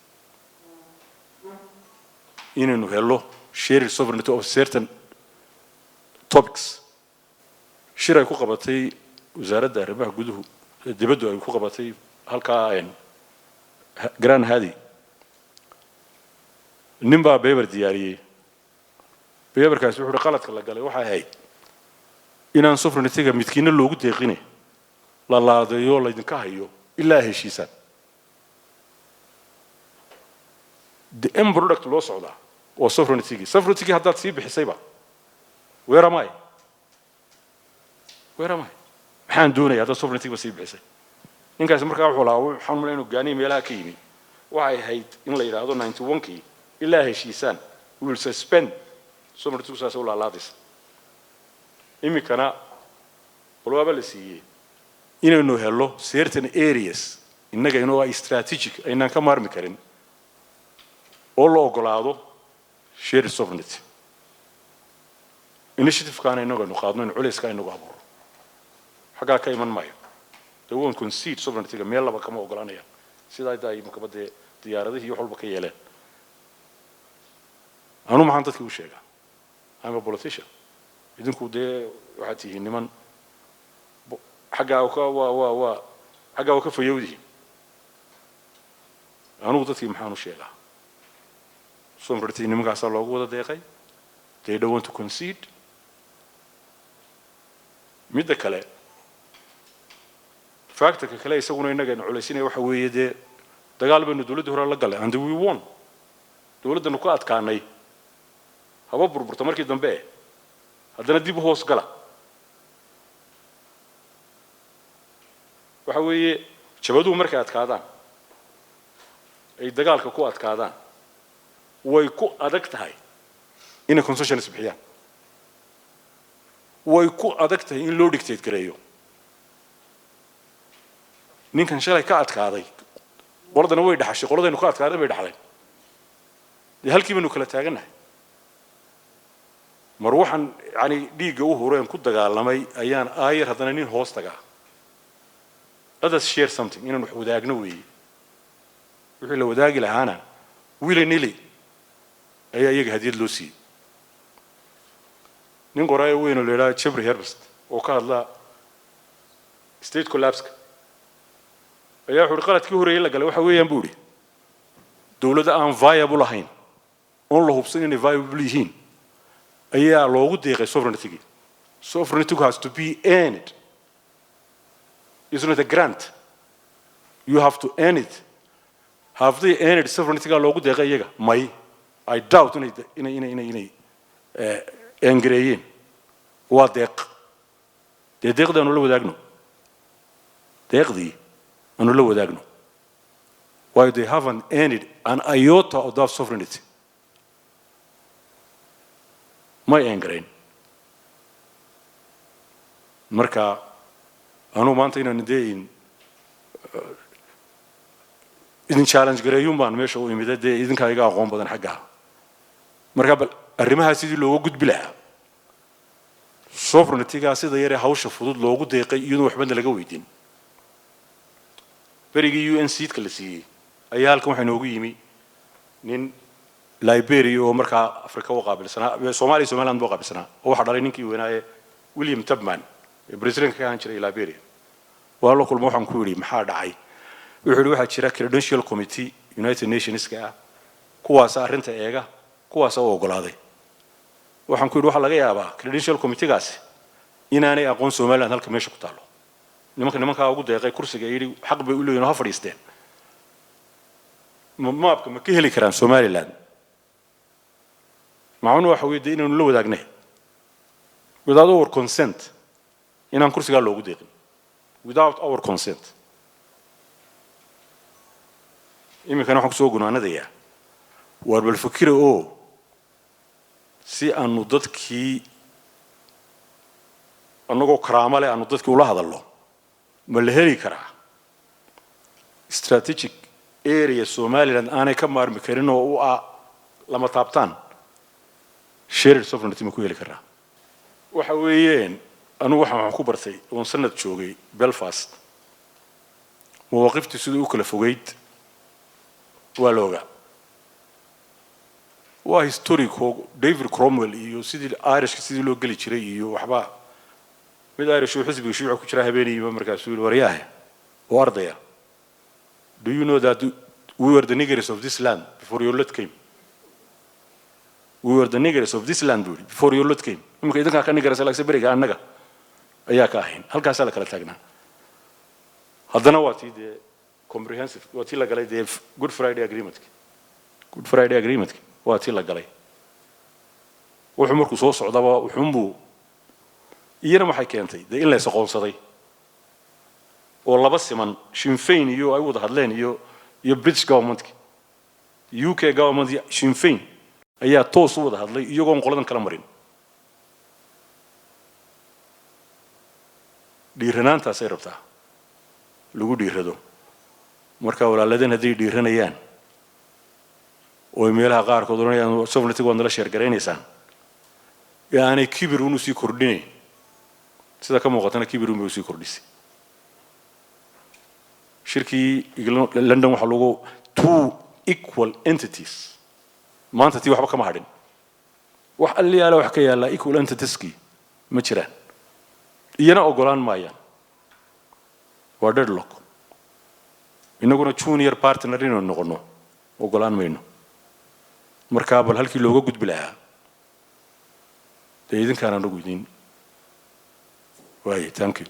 inaanu helo shared sovereignty of certain topics shiray ku qabatay wasaaradda arrimaha guduhu dibaddu ay ku qabatay halka Grand Hadi nimba paper diyaariyay paperkaas wuxuu qaladka la galay waxa ahayd inaan sovereignty-ga midkiina loogu deeqine la laadayo la idinka hayo ilaa heshiisaan the end product loo socdaa oo sovereignty-ga haddaad sii bixisayba where am I maxaan doonayaa haddaad sovereignty-ga sii bixisay ninkaas markaa wuxuu lahaa waxaan umaleyn inuu gaaniya meelaha ka yimi waxay ahayd in la yidhaahdo 91-kii ilaa heshiisaan we will suspend sovereignty-gu saas u laalaadaysa iminkana balwaaba la siiyey inaynu helo certain areas innaga inoo ay strategic aynaan ka maarmi karin oo la ogolaado shared sovereignty initiative-kaana inagaynu qaadno in culayska inagu abuuro xaggaa ka iman maayo they won't concede sovereignty-ga meel laba kama ogolanayaan sidaa hadda ay makabadee diyaaradihii iyo wax walba ka yeeleen anu maxaan dadkii u sheegaa I'm a politician idinku dee waxaad tihiin niman xaggaa waa ka fayowdihiin anugu dadkii maxaan u sheegaa sovereignty nimankaasaa loogu wada deeqay they don't want to concede midda kale factor-ka kale isaguna inagaynu culaysinaya waxa weeye dee dagaal baynu dowladda hore la galay and we won dowladdanu ka adkaanay haba burburta markii dambe haddana dib u hoos gala waxa weeye jabaduhu markay adkaadaan ay dagaalka ku adkaadaan way ku adag tahay inay concessions bixiyaan way ku adag tahay in loo dictate gareeyo ninkan shalay ka adkaaday qoladana way dhaxashay qoladaynu ka adkaaday bay dhaxleen dee halkii baynu kala taaganahay مروحا يعني ديجا وهورين كنت قال أيان آير هذا نين هوستجا let us share something إنه وداقنا وي وحلا وداق لهانا ويل نيلي أي يجي هديد لوسي نين قراي وين اللي لا تشبر هيربست وكان لا state collapse أيها حرقات كهوري إلا قالوا حوي ينبوري دولة أن viable هين الله بسنين viable هين أيها لو قد يجي sovereignty has to be earned. It's not a grant. You have to earn it. Have they earned sovereignty? لو قد يجي ما I doubt إن إنجريين وادق دق ده نقوله وداقنو دق دي نقوله وداقنو why they haven't earned an iota of that sovereignty ما إنجرين مركا أنا ما أنتي ندين إذن challenge قريون بان ماشوا إمداد إذن كايجا قوم بدن حقها مركا الرمها سيدي لو وجود بلا sovereignty سيدا يري هوش فضول لو وجود دقيقة ينوح بند لجويدين بريجي UN سيد كل سي أيالكم حنوجي يمي نين لايبيريا ومركا أفريقيا وقابل سنة سومالي وقابل سنة هو حضرين كي ويناي ويليام تبمان بريزيدنت كان شري لايبيريا والله كل موحن كوري محاد عاي ويحلو واحد شراك credential committee United Nations كا كواسا رنت إيجا كواسا وقلاده وحن كل واحد لقيه أبا credential committee قاسي إناني أقول سومالي أنا هالكمية شقتالو نمكن كأقول دقيقة كرسي جايري حق بيقولوا إنه هفريستين ما أبكم كهلي كران سومالي لاند معون واحد إنه نلو دقنه without our consent إنان كرسي قال له قديق without our consent إمي كانوا حكوا سوقنا أنا ذي وبالفكر أو سي أنو ضدكي أنو كرامة له أنو ضدكي ولا هذا الله ملهري كرا strategic area سومالي لأن أنا كمار مكرينه أو لما تابتان shared sovereignty مكوية كرا وحويين أنا واحد كبرتي ونسند شوقي بلفاست مواقفتي سيدي أكل فوقيت ولوجا وهيستوريك هو ديفيد كرومويل إيو سيدي الأيرش سيدي لو قلي شري إيو وحبا مد أيرش شو حسب يشيع كشرها بيني ومركز سويل ورياه وأرضية. Do you know that we were the niggers of this land before your lot came? We were the niggers of this land before your lot came. ممكن إذا كان niggers لك سبريك عن نجا أياك أهين هل كاسلك على تاجنا هذا نواتي ده comprehensive واتي لك على ده Good Friday agreement واتي لك عليه وحمرك صوص عضبة وحمبو ينا ما حكينتي ده إلا يسقون صدي والله بس من شنفين يو أيوة هذلين يو British government UK government شنفين أيها توصل هذلين يو قوم قلنا كلام مرين dhiiranaanta ay rabtaa lagu dhiirado marka walaaladeen hadii dhiiranayaan oo meelaha qaar kood oranayaan sovereignty wanda la sheer gareynaysan yaani kibir uu sii kordhinay sida ka muuqatana kibir uu sii kordhisay shirkii London waxa lagu two equal entities maanta tii waxba kama hadhin wax aliyaala wax ka yaala equal entities-ki ma jiraan iyana ogolaan maayaan waa deadlock inaguna junior partner inuu noqono ogolaan mayno marka bal halkii looga gudbi lahaa idinkaan anagu idin waay thank you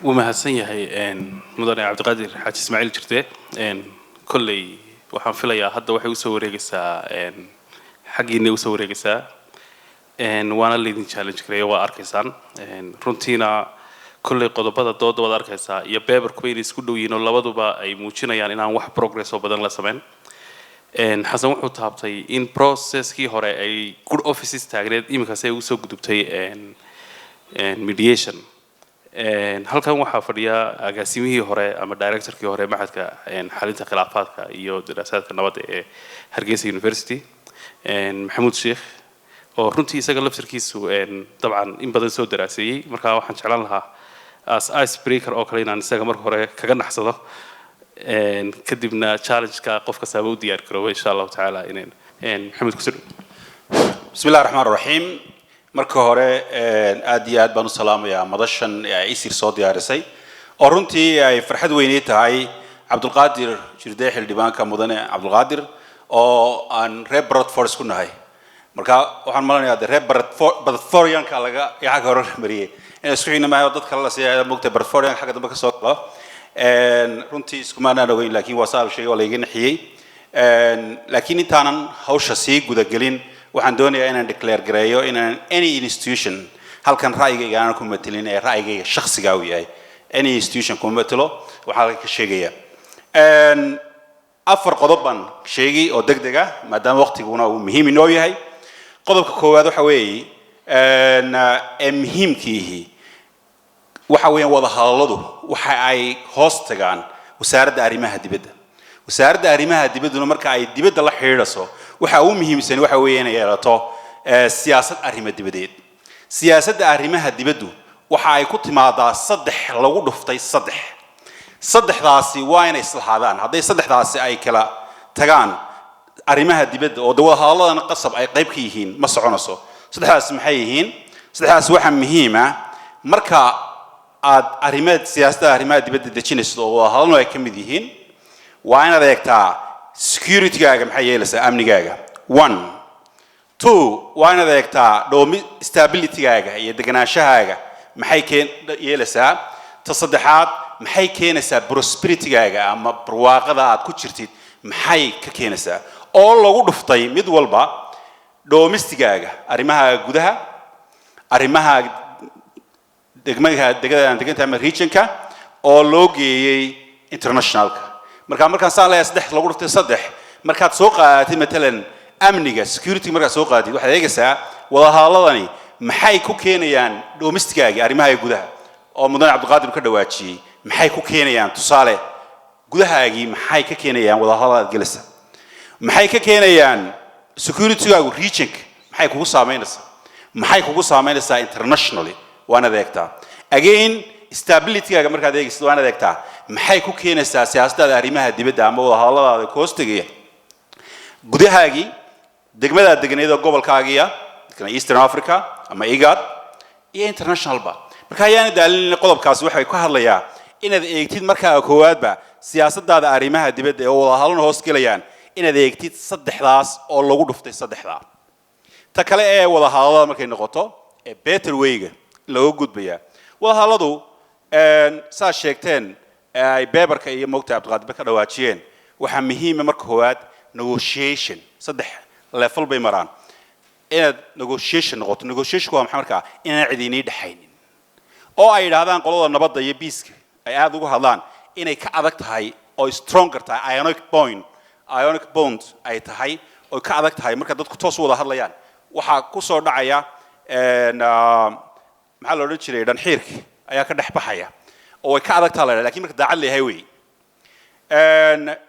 ومحسن yahay mudane Cabdiqaadir Xaaji Ismaaciil jirte kullay waxaan filayaa hadda waxay u soo wareegaysaa xaqiina u soo wareegaysaa waana leading challenge kale waa arkaysaan runtiina kullay qodobada dooda wada arkaysaa iyo paperku inay isku dhow yihiin oo labaduba ay muujinayaan inaan wax progress oo badan la sameyn xasan wuxuu taabtay in processkii hore ay good offices taagneed iminkaas ay u soo gudubtay mediation halkan waxaa fadhiya agaasimihii hore ama directorkii hore maxadka xalinta khilaafaadka iyo daraasaadka nabadda ee Hargeysa University Maxamuud Sheekh oo runtii isaga laftirkiisu dabcan in badan soo daraaseeyey marka waxaan jeclaan lahaa as ice breaker oo kale inaan isaga marka hore kaga naxsado kadibna challenge-ka qofka saaba u diyaar garoobo insha allahu tacaala inaan maxamed ku soo بسم الله الرحمن الرحيم marka hore aad iyo aad baan u salaamayaa madashan ay isir soo diyaarisay oo runtii ay farxad weyn tahay Cabdulqaadir Jirde xildhibaanka mudane Cabdulqaadir oo aan reer Bradford isku nahay marka waxaan malanayaa reer Bradfordianka laga yaga hore mariyay in isku xignaamayo dadka la siiyay mugtay Bradfordian xagga dambe ka soo galo runtii isku maana ogeyn laakiin waa saal shay oo la iga naxiyay laakiin intaanan hawsha sii guda gelin waxaan doonayaa inaan declare gareeyo inaan any institution halkan ra'yigayga aan ku metelin ee ra'yigayga shakhsiga uu yahay any institution ku metelo waxa ka sheegaya afar qodob baan sheegay oo degdeg ah maadaama waqtiguna uu muhiim inoo yahay qodobka koowaad waxa weeye muhiimkiihi waxa weeyaan wada hadalladu waxa ay hoos tagaan wasaaradda arrimaha dibadda wasaaradda arrimaha dibadduna marka ay dibadda la xiriirayso waxa uu muhiimsan waxa weeyaan inay yeelato siyaasad arrimo dibadeed siyaasadda arrimaha dibaddu waxa ay ku timaadaa saddex lagu dhuftay saddexdaasi waa inay islahaadaan hadday saddexdaasi ay kala tagaan arrimaha dibadda oo wada hadalladana qasab ay qayb ka yihiin ma soconayso saddexdaasi maxay yihiin saddexdaasi waxa muhiim ah marka aad siyaasadda arrimaha dibadda dejinayso oo wada hadallo ay ka mid yihiin waa inaad eegtaa security-gaaga maxay yeelaysaa amnigaaga 1 2 waa inaad eegtaa stability-gaaga iyo deganaanshahaaga maxay yeelaysaa ta saddexaad maxay keenaysaa prosperity-gaaga ama barwaaqada aad ku jirtid maxay ka keenaysaa oo lagu dhuftay mid walba domestic-gaaga arrimaha gudaha arrimaha degmada ama regionka oo loo geeyay internationalka markaan saan leeyahay saddex lagu dhuftay saddex markaad soo qaadatay matalan amniga security markaad soo qaadatid waxaad eegaysaa wada hadalladani maxay ku keenayaan domestic-gaaga arrimaha gudaha oo mudane Cabdulqaadir ka dhawaajiyay maxay ku keenayaan tusaale gudahaagii maxay ka keenayaan wada hadallada galisa maxay ka keenayaan security-gaagu region maxay kugu saameynaysaa internationally waana adeegtaa again stability-gaaga markaad eegaysid waana adeegtaa maxay ku keenaysaa siyaasadda arrimaha dibadda ama wada hadallada koostagaya gudahaagii degmada deganeeda gobolkaagiya Eastern Africa ama IGAD iyo international ba marka ayaan daalin qodobkaas waxay ku hadlayaan inaad eegtid markaa koowaadba siyaasadda arrimaha dibadda ee wada hadallo hoos galayaan inaad eegtid saddexdaas oo lagu dhuftay saddexdaa ta kale ee wada hadallada markay noqoto ee better way-ga lagu gudbaya wada hadalladu saa sheegteen ay beberka iyo moogta Cabdulqaadir ka dhawaajiyeen waxa muhiim ah marka koowaad negotiation saddex level bay maraan inaad negotiation noqoto negotiation waa maxay markaa inaan cidinii dhaxaynin oo ay yiraahdaan qolada nabadda iyo peace ay aad ugu hadlaan inay ka adag tahay oo stronger tahay ionic bond ay tahay oo ka adag tahay marka dadku toos wada hadlayaan waxa ku soo dhacaya maxaa la odhan jiray dhanxiirki ayaa ka dhex baxaya oo ay ka adag tahay laakiin marka daacad leeyahay way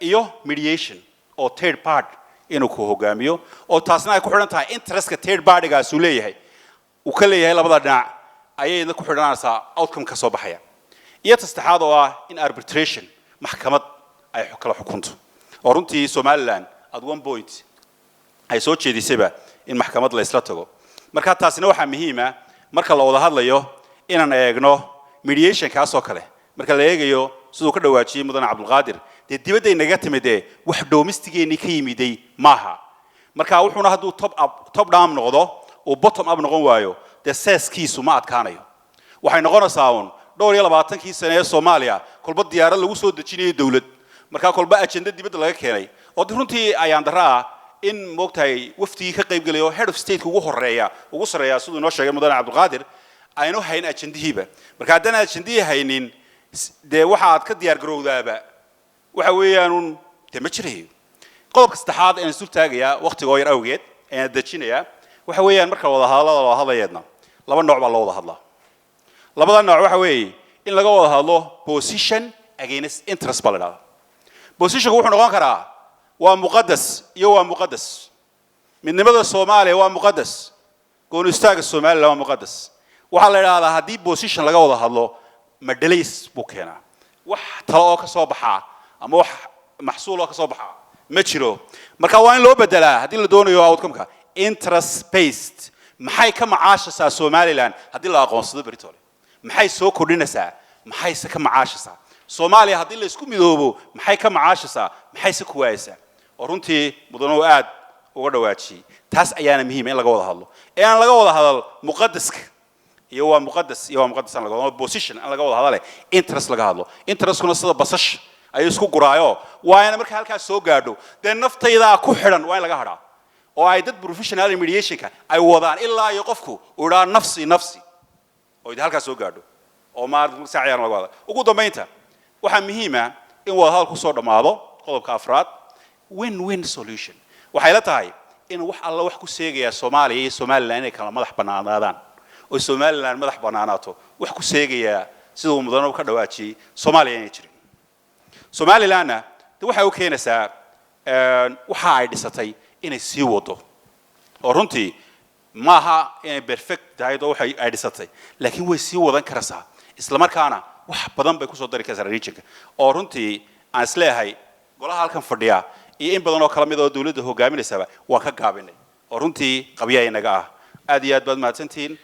iyo mediation oo third party inuu ku hogaamiyo oo taasna ay ku xidhan tahay interest-ka third party-gaas uu leeyahay uu ka leeyahay labada dhinac ayay ku xidhanaysaa outcome ka soo baxaya iyo saddexaad oo ah in arbitration maxkamad ay kala xukunto oo runtii Somaliland at one point ay soo jeedisayba in maxkamad la isla tago marka taasina waxa muhiim ah marka la wada hadlayo inaan eegno mediation kaas oo kale marka la eegayo sidoo ka dhawaajiyay mudane Cabdulqaadir dibadda inaga timidee wax domestic-geeni ka yimiday maaha marka wuxuuna haduu top down noqdo oo bottom up noqon waayo seeskiisu ma adkaanayo waxay noqonaysaa dhowr iyo 20 sano ee Soomaaliya kolba diyaarad lagu soo dejinay dawlad marka kolba agenda dibadda laga keenay oo runtii ayaan daraa in moogtahay waftigii ka qayb galayo head of state ugu sareeya sidoo noo sheegay mudane Cabdulqaadir aynu hayn agendihiiba marka haddana agendihii haynin dee waxa aad ka diyaar garowdaaba waxa weeyaan ma jiray qodobka saddexaad ee isu taagaya waqtiga oo yar awgeed ee dejinaya waxa weeyaan marka wada hadlayeedna laba nooc baa loo wada hadlaa labada nooc waxa weey in laga wada hadlo position against interest balada position wuxuu noqon karaa waa muqaddas iyo waa muqaddas midnimada Soomaaliya waa muqaddas gooni istaaga Soomaaliland waa muqadas waxa la yiraahdaa haddii position laga wada hadlo ma dhalays buu keenaa wax talo oo ka soo baxa ama wax maxsuul oo ka soo baxa ma jiro marka waa in loo bedelaa haddii la doonayo outcome-ka interest based maxay ka macaashaysaa Somaliland haddii la aqoonsado Britole maxay soo kordhinaysaa maxay se ka macaashaysaa Soomaaliya haddii la isku midoobo maxay ka macaashaysaa maxay se ku waayaysaa oo runtii mudano aad uga dhawaajiyay taas ayaana muhiim in laga wada hadlo ee aan laga wada hadal muqaddaska iyo waa muqaddas aan laga wada position aan laga wada hadale interest laga hadlo interest-kuna sida basash ay isku guraayo waa in marka halkaas soo gaadho de naftayda ku xidhan waa in laga hadhaa oo ay dad professional mediation-ka ay wadaan ilaa iyo qofku uu dhaa nafsi oo id halkaas soo gaadho oo ma saaciyaan laga wada ugu dambeynta waxa muhiim ah in wada hadal ku soo dhamaado qodobka afraad win-win solution waxay la tahay in wax alla wax ku seegaya Soomaaliya iyo Somaliland inay kala madax banaanaadaan oo Somaliland madax banaanaato wax ku seegaya sida uu mudano ka dhawaajiyay Soomaaliya inay jirin Somalilandna waxa uu keenaysaa waxa ay dhisatay inay sii wado oo runtii maaha inay perfect tahay oo waxa ay dhisatay laakiin way sii wadan karaysaa isla markaana wax badan bay ku soo dari kartaa regionka oo runtii aan isleeyahay golaha halkan fadhiya iyo in badan oo kala mid oo dawladda hogaaminaysa waa ka gaabinay oo runtii qabiyaha inaga ah aad iyo aad baad mahadsantihiin